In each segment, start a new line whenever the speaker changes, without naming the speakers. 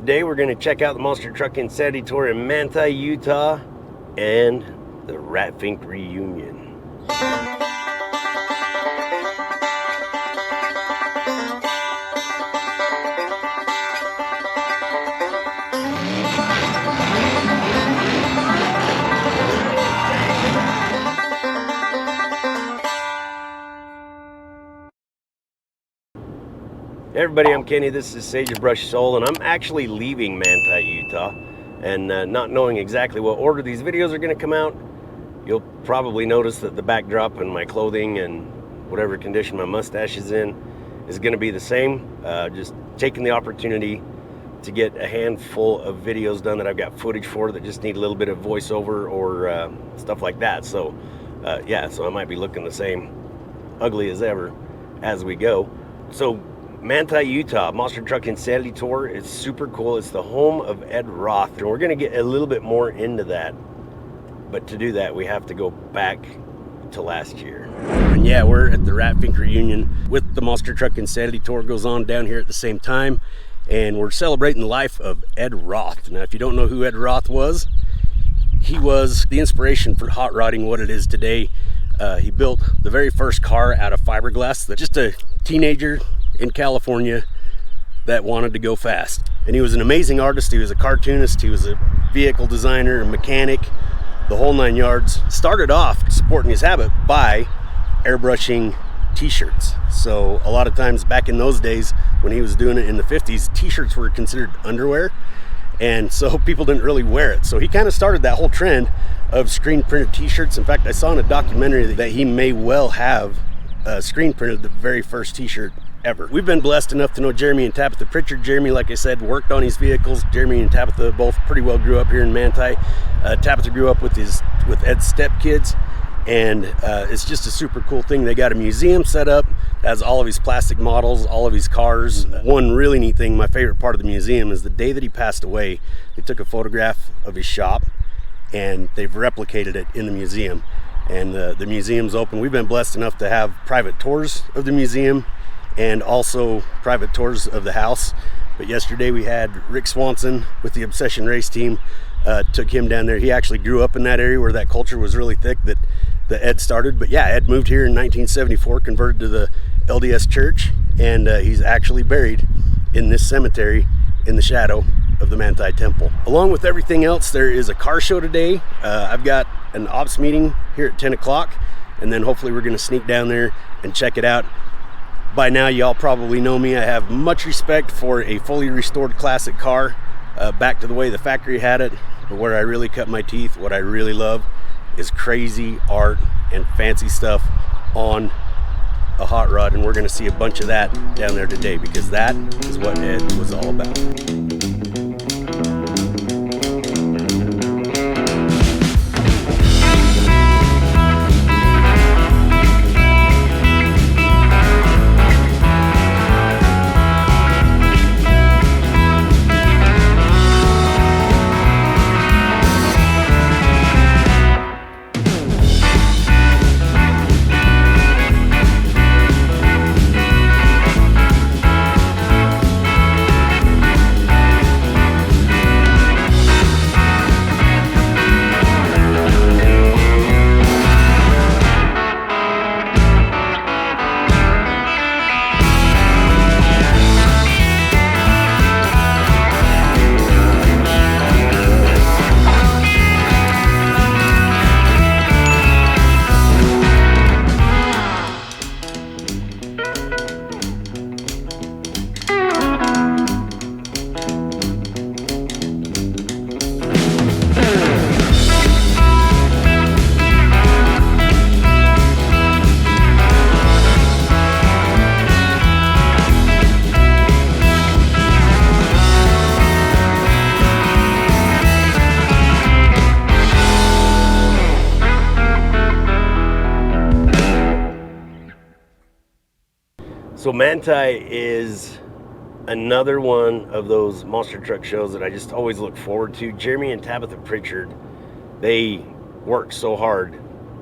Today we're going to check out the Monster Truck Insanity Tour in Manti, Utah, and the Rat Fink Reunion. Hey everybody, I'm Kenny. This is Sagebrush Soul, and I'm actually leaving Manti, Utah. And not knowing exactly what order these videos are going to come out, you'll probably notice that the backdrop and my clothing and whatever condition my mustache is in is going to be the same. Just taking the opportunity to get a handful of videos done that I've got footage for that just need a little bit of voiceover or stuff like that. So yeah, so I might be looking the same ugly as ever as we go. So Manti, Utah, Monster Truck Insanity Tour. It's super cool. It's the home of Ed Roth, and we're going to get a little bit more into that. But to do that, we have to go back to last year. And yeah, we're at the Rat Fink Reunion with the Monster Truck Insanity Tour goes on down here at the same time, and we're celebrating the life of Ed Roth. Now, if you don't know who Ed Roth was, he was the inspiration for hot rodding what it is today. He built the very first car out of fiberglass that just a teenager in California that wanted to go fast. And he was an amazing artist. He was a cartoonist, he was a vehicle designer, a mechanic, the whole 9 yards. Started off supporting his habit by airbrushing t-shirts. So a lot of times back in those days when he was doing it in the 50s, t-shirts were considered underwear, and so people didn't really wear it. So he kind of started that whole trend of screen printed t-shirts. In fact, I saw in a documentary that he may well have screen printed the very first t-shirt ever. We've been blessed enough to know Jeremy and Tabitha Pritchard. Jeremy, like I said, worked on his vehicles. Jeremy and Tabitha both pretty well grew up here in Manti. Tabitha grew up with Ed's stepkids, and it's just a super cool thing. They got a museum set up, has all of his plastic models, all of his cars. One really neat thing, my favorite part of the museum, is the day that he passed away, they took a photograph of his shop and they've replicated it in the museum. And the museum's open. We've been blessed enough to have private tours of the museum and also private tours of the house. But yesterday we had Rick Swanson with the Obsession Race team, took him down there. He actually grew up in that area where that culture was really thick that Ed started. But yeah, Ed moved here in 1974, converted to the LDS church, and he's actually buried in this cemetery in the shadow of the Manti Temple. Along with everything else, there is a car show today. I've got an ops meeting here at 10 o'clock, and then hopefully we're going to sneak down there and check it out. By now, y'all probably know me. I have much respect for a fully restored classic car, back to the way the factory had it. But where I really cut my teeth, what I really love, is crazy art and fancy stuff on a hot rod. And we're going to see a bunch of that down there today, because that is what Ed was all about. So Manti is another one of those monster truck shows that I just always look forward to. Jeremy and Tabitha Pritchard, they work so hard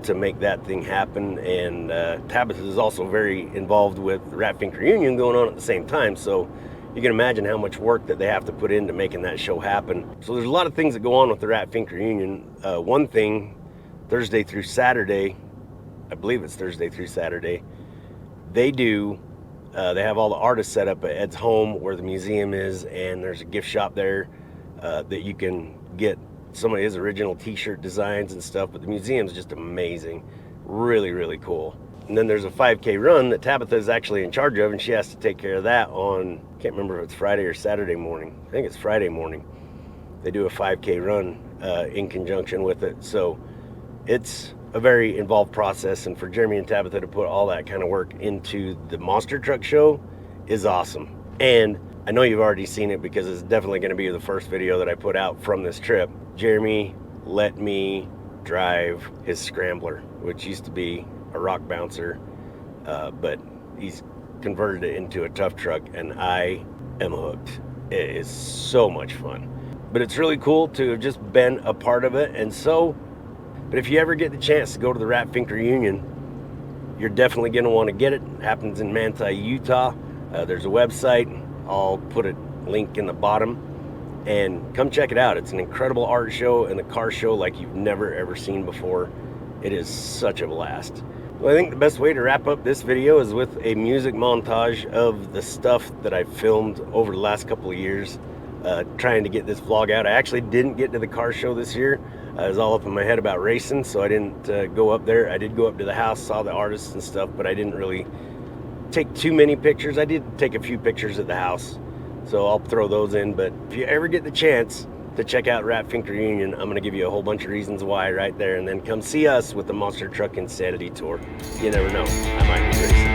to make that thing happen, and Tabitha is also very involved with the Rat Fink Reunion going on at the same time. So you can imagine how much work that they have to put into making that show happen. So there's a lot of things that go on with the Rat Fink Reunion. One thing, Thursday through Saturday, I believe it's Thursday through Saturday, they have all the artists set up at Ed's home where the museum is, and there's a gift shop there that you can get some of his original t-shirt designs and stuff, but the museum's just amazing. Really, really cool. And then there's a 5K run that Tabitha is actually in charge of, and she has to take care of that on, can't remember if it's Friday or Saturday morning. I think it's Friday morning. They do a 5K run in conjunction with it. So it's a very involved process, and for Jeremy and Tabitha to put all that kind of work into the monster truck show is awesome. And I know you've already seen it because it's definitely going to be the first video that I put out from this trip. Jeremy let me drive his scrambler, which used to be a rock bouncer, but he's converted it into a tough truck, and I am hooked. It is so much fun. But it's really cool to have just been a part of it. But if you ever get the chance to go to the Rat Fink Reunion, you're definitely going to want to get it. It happens in Manti, Utah. There's a website. I'll put a link in the bottom, and come check it out. It's an incredible art show and a car show like you've never ever seen before. It is such a blast. Well, I think the best way to wrap up this video is with a music montage of the stuff that I've filmed over the last couple of years, trying to get this vlog out. I actually didn't get to the car show this year. I was all up in my head about racing, so I didn't go up there. I did go up to the house, saw the artists and stuff, but I didn't really take too many pictures. I did take a few pictures at the house, so I'll throw those in. But if you ever get the chance to check out Rat Fink Reunion, I'm going to give you a whole bunch of reasons why right there, and then come see us with the Monster Truck Insanity Tour. You never know, I might be racing.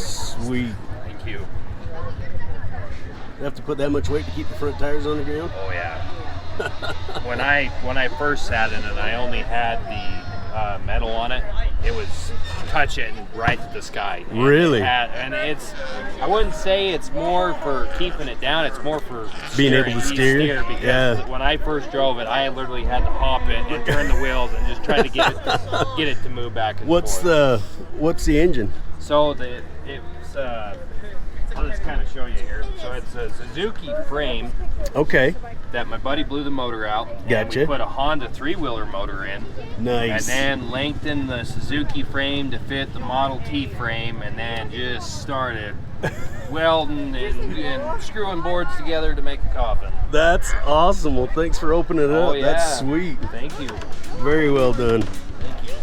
Sweet.
Thank you.
You have to put that much weight to keep the front tires on the ground?
Oh yeah. when I first sat in it, I only had the metal on it. It was touching right to the sky.
Really?
And it's, I wouldn't say it's more for keeping it down. It's more for
being able to steer.
Because when I first drove it, I literally had to hop it and turn the wheels and just try to get it to move back and forth.
What's the engine?
So I'll just kind of show you here. So it's a Suzuki frame.
Okay.
That my buddy blew the motor out.
Gotcha.
And we put a Honda 3-wheeler motor in.
Nice.
And then lengthened the Suzuki frame to fit the Model T frame, and then just started welding and screwing boards together to make a coffin.
That's awesome. Well, thanks for opening it up.
Yeah.
That's sweet.
Thank you.
Very well done.
Thank you.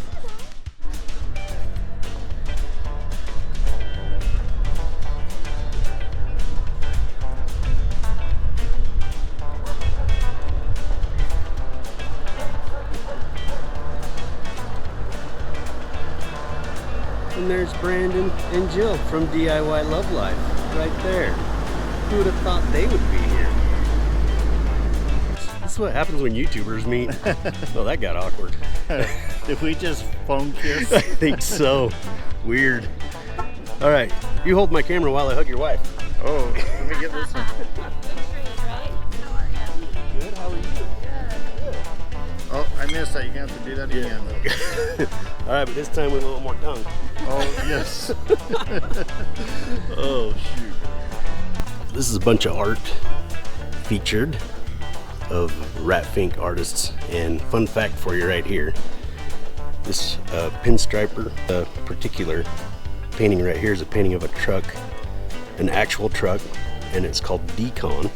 And there's Brandon and Jill from DIY Love Life right there. Who would have thought they would be here? This is what happens when YouTubers meet. Well, that got awkward.
Did we just phone kiss?
I think so. Weird. All right, you hold my camera while I hug your wife.
Oh, let me get this one.
Good, how are you?
Oh, I missed that. You're going to have to do that again.
All right, but this time with a little more tongue.
Oh, yes.
Oh, shoot. This is a bunch of art featured of Rat Fink artists. And fun fact for you right here. This pinstriper, particular painting right here is a painting of a truck, an actual truck, and it's called Decon.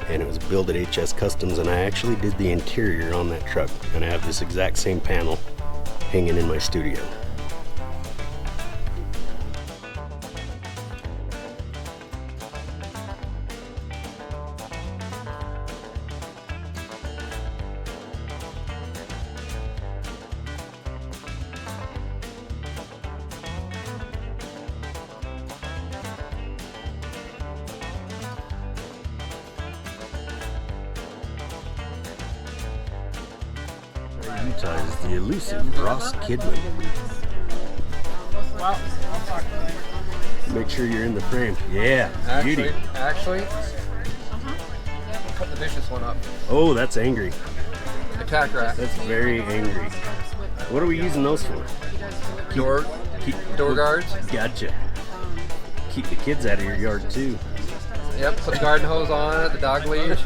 And it was built at HS Customs, and I actually did the interior on that truck, and I have this exact same panel hanging in my studio. Utah is the elusive Ross Kidman. Make sure you're in the frame. Yeah, beauty.
Actually, cut the vicious one up.
Oh, that's angry.
Attack rat.
That's very angry. What are we using those for?
Door guards.
Gotcha. Keep the kids out of your yard too.
Yep, put the garden hose on it, the dog leash.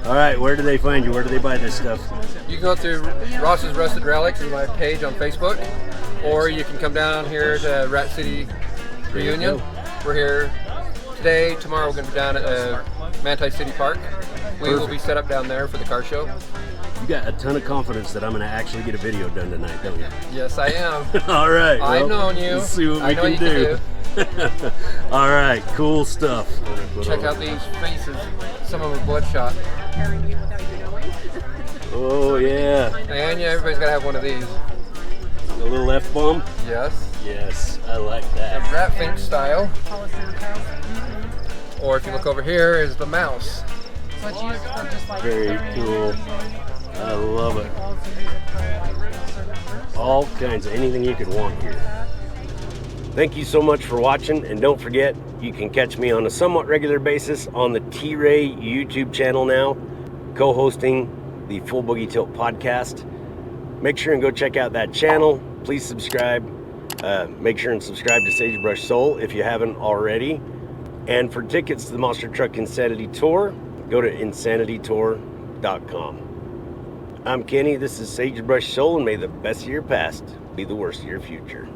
All right, where do they find you? Where do they buy this stuff?
You can go to Ross's Rusted Relics, is my page on Facebook, or you can come down here to Rat City Reunion. We're here today. Tomorrow we're going to be down at Manti City Park. We will be set up down there for the car show.
You got a ton of confidence that I'm going to actually get a video done tonight, don't you?
Yes, I am.
All right.
I've known you.
Let's see what
I
we
know
can
you
do. All right, cool stuff.
Check out these faces. Some of them are bloodshot.
Oh yeah.
And yeah, everybody's got to have one of these.
A little F-bomb?
Yes.
Yes, I like that.
Rat Fink style. Or if you look over here is the mouse.
Very cool. I love it. All kinds of anything you could want here. Thank you so much for watching, and don't forget, you can catch me on a somewhat regular basis on the T-Ray YouTube channel now, co-hosting the Full Boogie Tilt podcast. Make sure and go check out that channel. Please subscribe. Make sure and subscribe to Sagebrush Soul if you haven't already. And for tickets to the Monster Truck Insanity Tour, go to insanitytour.com. I'm Kenny, this is Sagebrush Soul, and may the best of your past be the worst of your future.